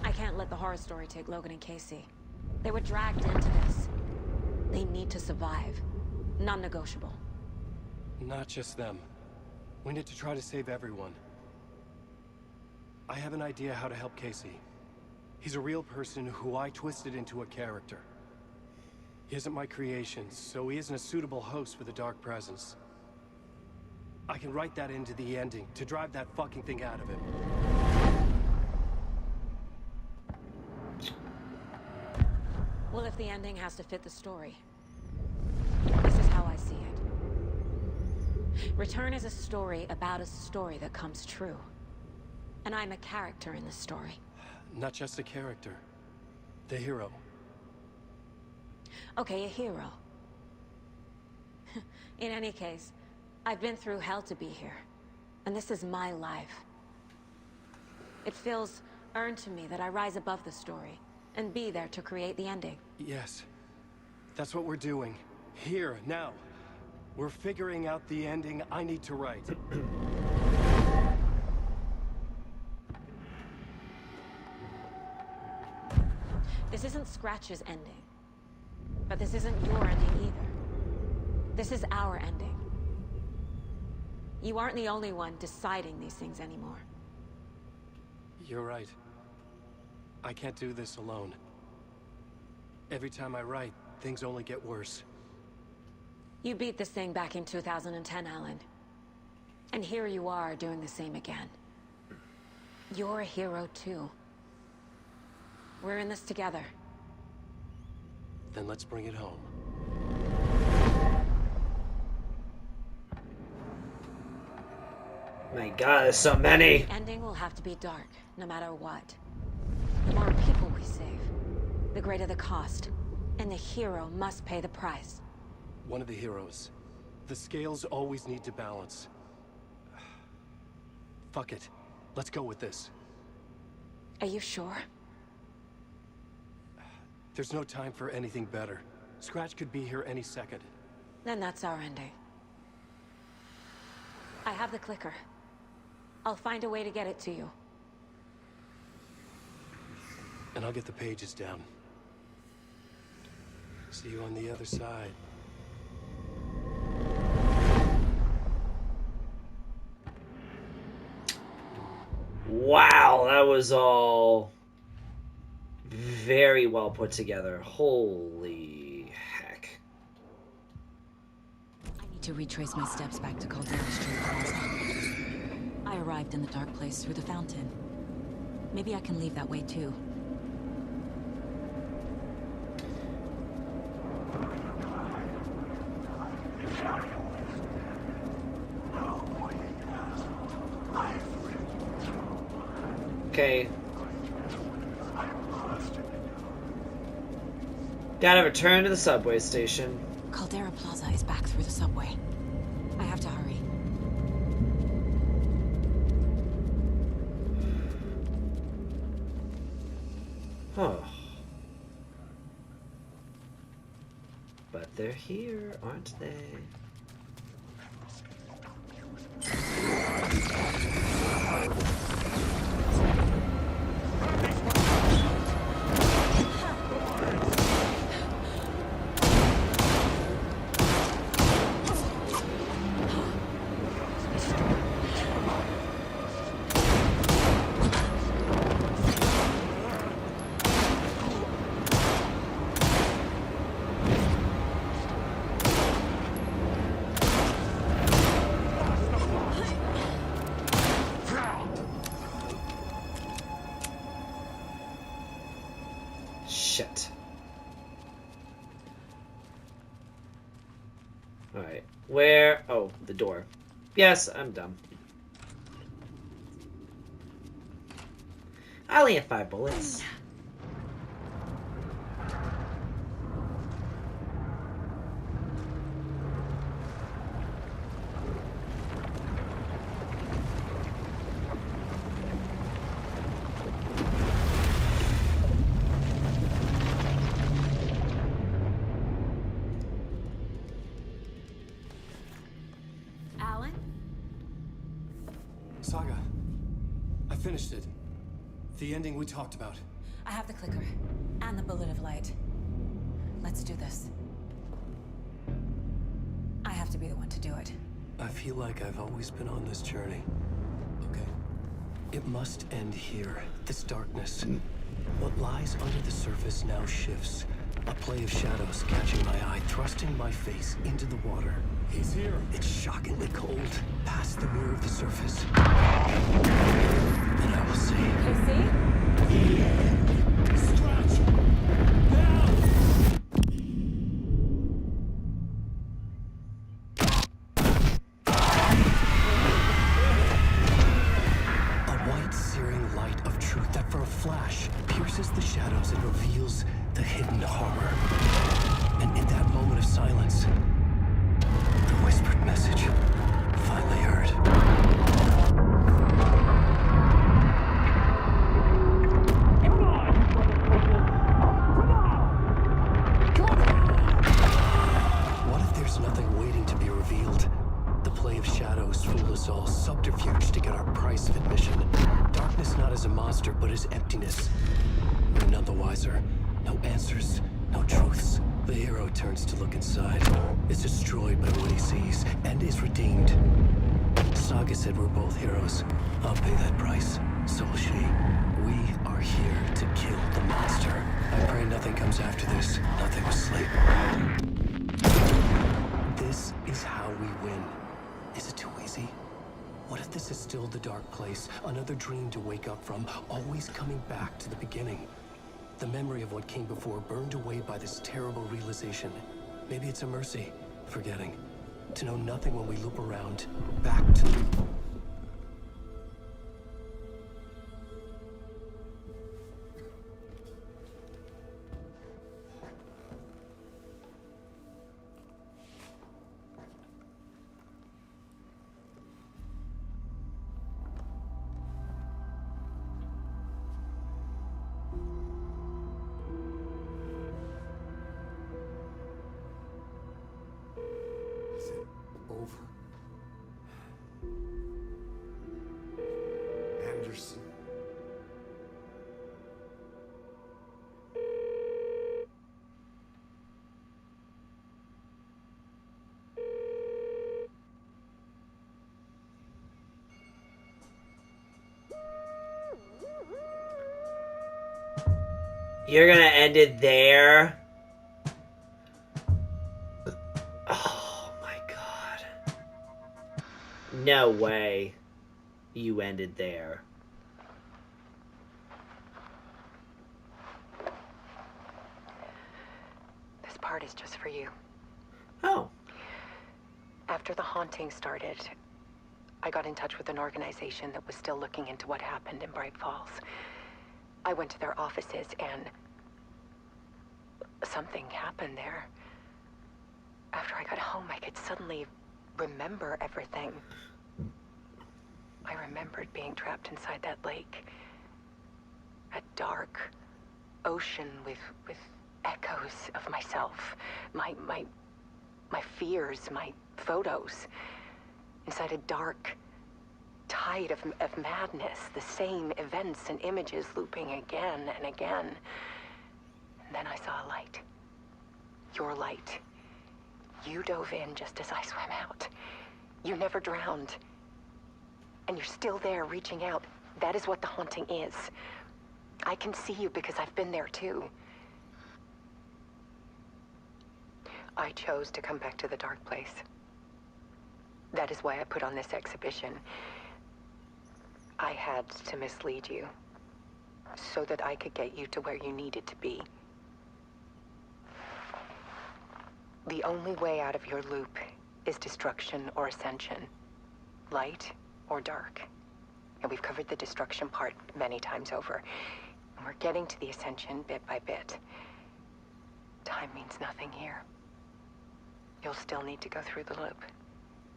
I can't let the horror story take Logan and Casey. They were dragged into this. They need to survive. Non-negotiable. Not just them. We need to try to save everyone. I have an idea how to help Casey. He's a real person who I twisted into a character. He isn't my creation, so he isn't a suitable host with a dark presence. I can write that into the ending to drive that fucking thing out of him. Well, if the ending has to fit the story, this is how I see it. Return is a story about a story that comes true. And I'm a character in the story. Not just a character. The hero. Okay, a hero. In any case, I've been through hell to be here. And this is my life. It feels earned to me that I rise above the story and be there to create the ending. Yes. That's what we're doing. Here, now. We're figuring out the ending I need to write. This isn't Scratch's ending. But this isn't your ending either. This is our ending. You aren't the only one deciding these things anymore. You're right. I can't do this alone. Every time I write, things only get worse. You beat this thing back in 2010, Alan. And here you are doing the same again. You're a hero too. We're in this together. Then let's bring it home. My God, there's so many. The ending will have to be dark, no matter what. The more people we save, the greater the cost. And the hero must pay the price. One of the heroes. The scales always need to balance. Fuck it. Let's go with this. Are you sure? There's no time for anything better. Scratch could be here any second. Then that's our ending. I have the clicker. I'll find a way to get it to you. And I'll get the pages down. See you on the other side. Wow, that was all very well put together. Holy heck. I need to retrace my steps back to Caldera Street Plaza. I arrived in the dark place through the fountain. Maybe I can leave that way too. Okay. Gotta return to the subway station. Caldera Plaza is back through the subway. I have to hurry. Oh. But they're here, aren't they? Alright. Where? Oh, the door. Yes, I'm dumb. I only have 5 bullets. Alan? Saga, I finished it. The ending we talked about. I have the clicker. And the bullet of light. Let's do this. I have to be the one to do it. I feel like I've always been on this journey. Okay. It must end here. This darkness. What lies under the surface now shifts. A play of shadows catching my eye, thrusting my face into the water. He's here. It's shockingly cold. Past the mirror of the surface. Then I will see. Casey? Scratch! A white, searing light of truth that for a flash pierces the shadows and reveals the hidden horror. And in that moment of silence, the whispered message finally heard. What if there's nothing waiting to be revealed? The play of shadows fool us all, subterfuge to get our price of admission. Darkness not as a monster, but as emptiness. We're none the wiser. No answers, no truths. The hero turns to look inside, is destroyed by what he sees, and is redeemed. Saga said we're both heroes. I'll pay that price. So will she. We are here to kill the monster. I pray nothing comes after this. Nothing will sleep. This is how we win. Is it too easy? What if this is still the dark place? Another dream to wake up from, always coming back to the beginning. The memory of what came before burned away by this terrible realization. Maybe it's a mercy, forgetting. To know nothing when we loop around, back to... Is it over? Anderson. You're gonna end it there? Oh my god. No way you ended there. This part is just for you. Oh. After the haunting started, I got in touch with an organization that was still looking into what happened in Bright Falls. I went to their offices and something happened there. After I got home, I could suddenly remember everything. I remembered being trapped inside that lake. A dark ocean with echoes of myself. My fears, my photos. Inside a dark tide of madness. The same events and images looping again and again. And then I saw a light. Your light. You dove in just as I swam out. You never drowned. And you're still there reaching out. That is what the haunting is. I can see you because I've been there too. I chose to come back to the dark place. That is why I put on this exhibition. I had to mislead you so that I could get you to where you needed to be. The only way out of your loop is destruction or ascension, light or dark. And we've covered the destruction part many times over. And we're getting to the ascension bit by bit. Time means nothing here. You'll still need to go through the loop.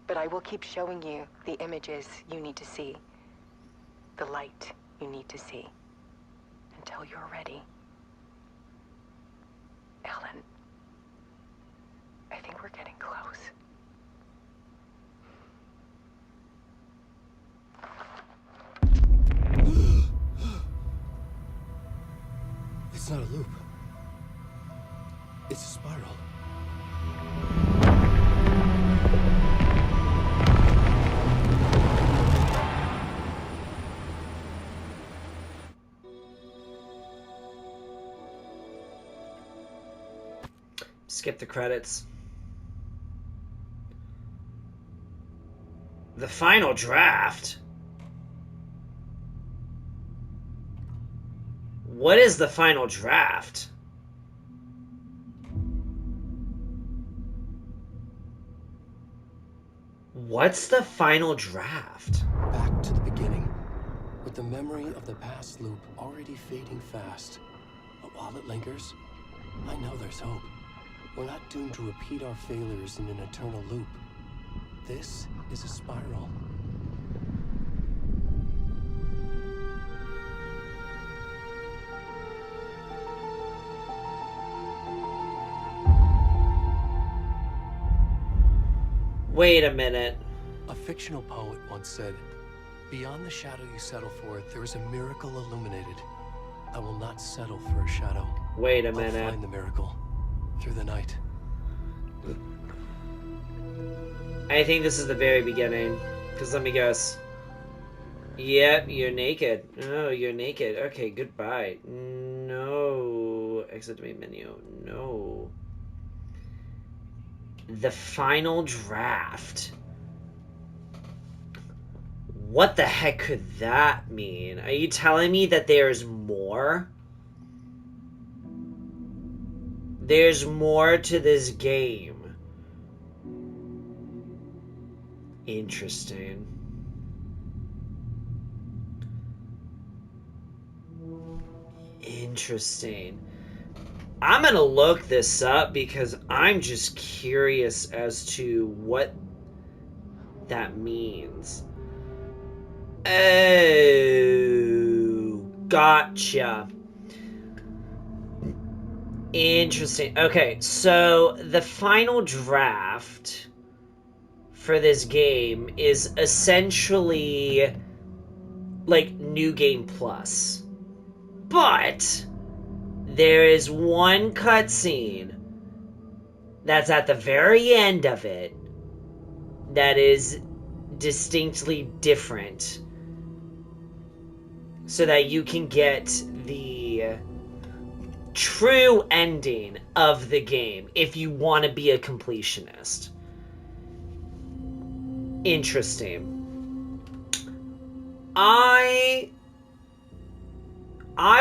But I will keep showing you the images you need to see. The light you need to see. Until you're ready. Alan, I think we're getting close. It's not a loop. It's a spiral. Skip the credits. The final draft? What is the final draft? What's the final draft? Back to the beginning, with the memory of the past loop already fading fast. But while it lingers, I know there's hope. We're not doomed to repeat our failures in an eternal loop. This is a spiral. Wait a minute. A fictional poet once said, "Beyond the shadow you settle for, there is a miracle illuminated. I will not settle for a shadow. Wait a minute. I'll find the miracle through the night." I think this is the very beginning. Because let me guess. Yep, you're naked. Oh, you're naked. Okay, goodbye. No. Exit main menu. No. The final draft. What the heck could that mean? Are you telling me that there's more? There's more to this game. Interesting. Interesting. I'm gonna look this up because I'm just curious as to what that means. Oh, gotcha. Interesting. Okay, so the final draft for this game is essentially like New Game Plus. But there is one cutscene that's at the very end of it that is distinctly different so that you can get the true ending of the game if you want to be a completionist. Interesting. I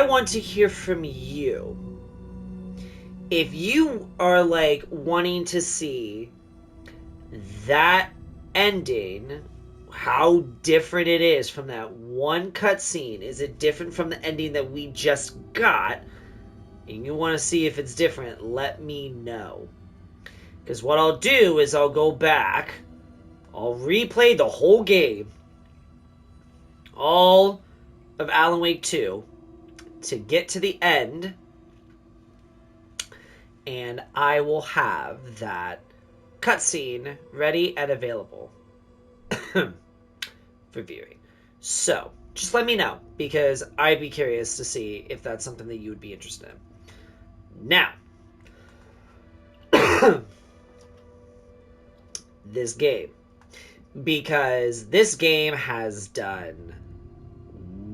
want to hear from you. If you are like wanting to see that ending, how different it is from that one cutscene. Is it different from the ending that we just got? And you want to see if it's different, let me know. Because what I'll do is I'll go back, I'll replay the whole game, all of Alan Wake 2, to get to the end, and I will have that cutscene ready and available for viewing. So, just let me know, because I'd be curious to see if that's something that you would be interested in. Now, this game. Because this game has done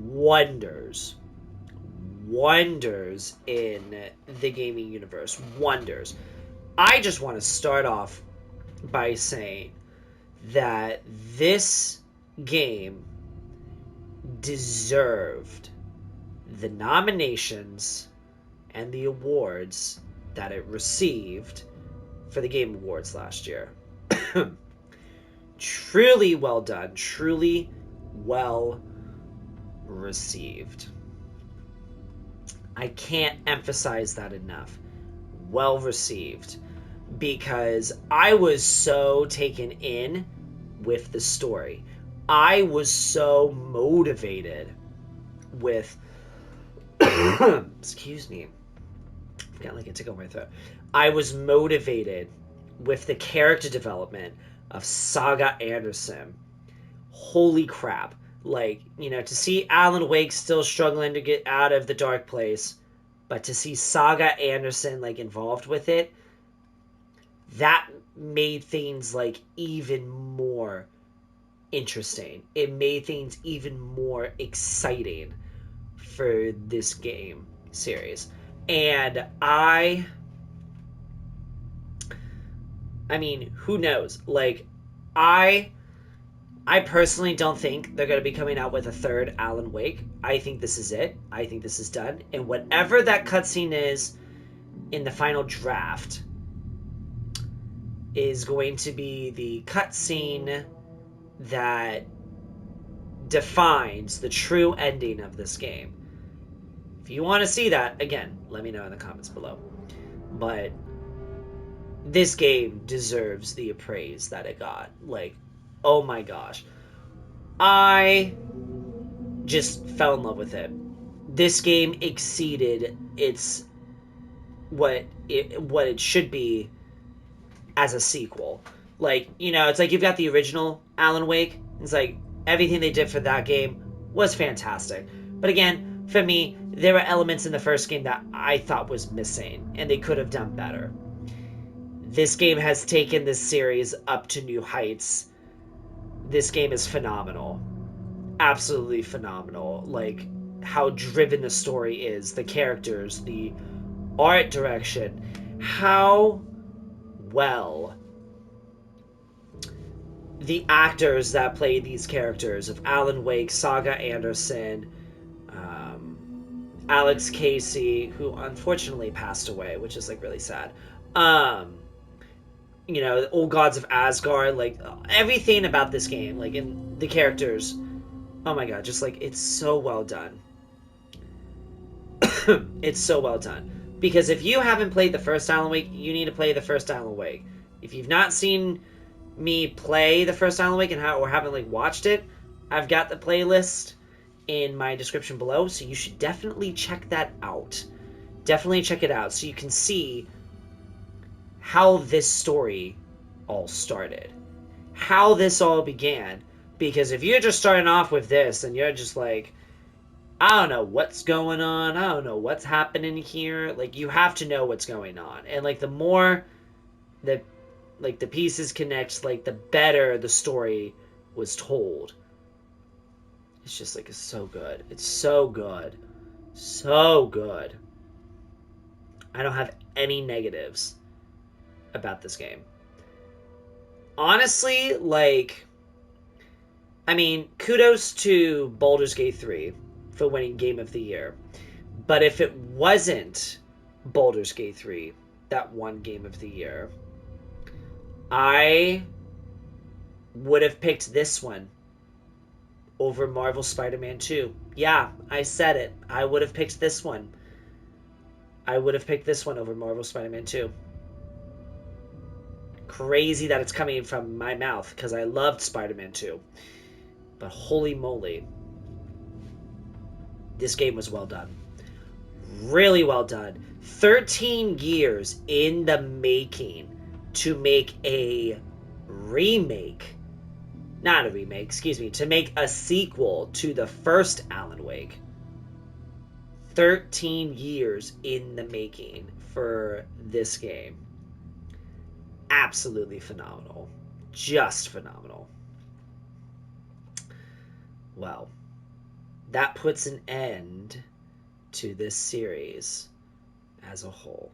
wonders in the gaming universe. Wonders. I just want to start off by saying that this game deserved the nominations and the awards that it received for the Game Awards last year. Truly well done. Truly well received. I can't emphasize that enough. Well received. Because I was so taken in with the story. I was so motivated with excuse me. I got like a tickle in my throat. I was motivated with the character development of Saga Anderson. Holy crap. Like, to see Alan Wake still struggling to get out of the dark place, but to see Saga Anderson like involved with it, that made things like even more interesting. It made things even more exciting for this game series. And I mean, who knows? Like, I personally don't think they're going to be coming out with a third Alan Wake. I think this is it. I think this is done. And whatever that cutscene is in the final draft is going to be the cutscene that defines the true ending of this game. If you want to see that, again, let me know in the comments below. But this game deserves the praise that it got. Like, oh my gosh. I just fell in love with it. This game exceeded what it should be as a sequel. Like, it's like you've got the original Alan Wake. It's like everything they did for that game was fantastic. But again, for me, there were elements in the first game that I thought was missing, and they could have done better. This game has taken this series up to new heights. This game is phenomenal. Absolutely phenomenal. Like, how driven the story is, the characters, the art direction, how well the actors that play these characters of Alan Wake, Saga Anderson, Alex Casey, who unfortunately passed away, which is like really sad. The Old Gods of Asgard, like everything about this game, like in the characters, oh my god, just like it's so well done. It's so well done. Because if you haven't played the first Alan Wake, you need to play the first Alan Wake. If you've not seen me play the first Alan Wake or haven't like watched it, I've got the playlist in my description below, so you should definitely check that out. Definitely check it out so you can see how this story all started. How this all began. Because if you're just starting off with this and you're just like, I don't know what's going on, I don't know what's happening here, like you have to know what's going on. And like the more that like the pieces connect, like the better the story was told. It's just like, it's so good. It's so good. So good. I don't have any negatives about this game. Honestly, like, I mean, kudos to Baldur's Gate 3 for winning Game of the Year. But if it wasn't Baldur's Gate 3 that won Game of the Year, I would have picked this one over Marvel Spider-Man 2. Yeah, I said it. I would have picked this one. I would have picked this one over Marvel Spider-Man 2. Crazy that it's coming from my mouth, because I loved Spider-Man 2. But holy moly, this game was well done. Really well done. 13 years in the making to make a remake. Not a remake, excuse me. To make a sequel to the first Alan Wake. 13 years in the making for this game. Absolutely phenomenal. Just phenomenal. Well, that puts an end to this series as a whole.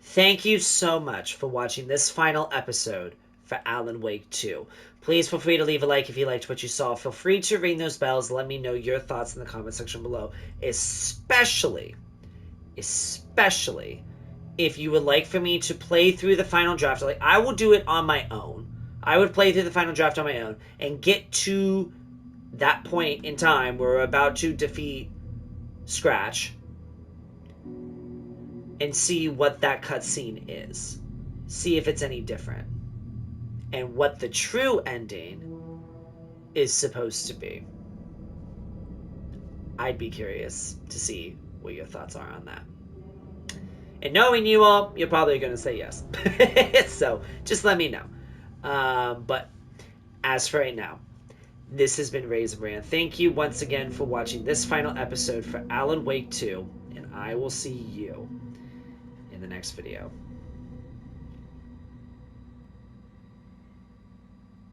Thank you so much for watching this final episode for Alan Wake 2. Please feel free to leave a like if you liked what you saw. Feel free to ring those bells. Let me know your thoughts in the comment section below. Especially if you would like for me to play through the final draft. Like, I will do it on my own. I would play through the final draft on my own and get to that point in time where we're about to defeat Scratch and see what that cutscene is. See if it's any different. And what the true ending is supposed to be. I'd be curious to see what your thoughts are on that. And knowing you all, you're probably going to say yes. So just let me know. But as for right now, this has been RaisinBran. Thank you once again for watching this final episode for Alan Wake 2. And I will see you in the next video.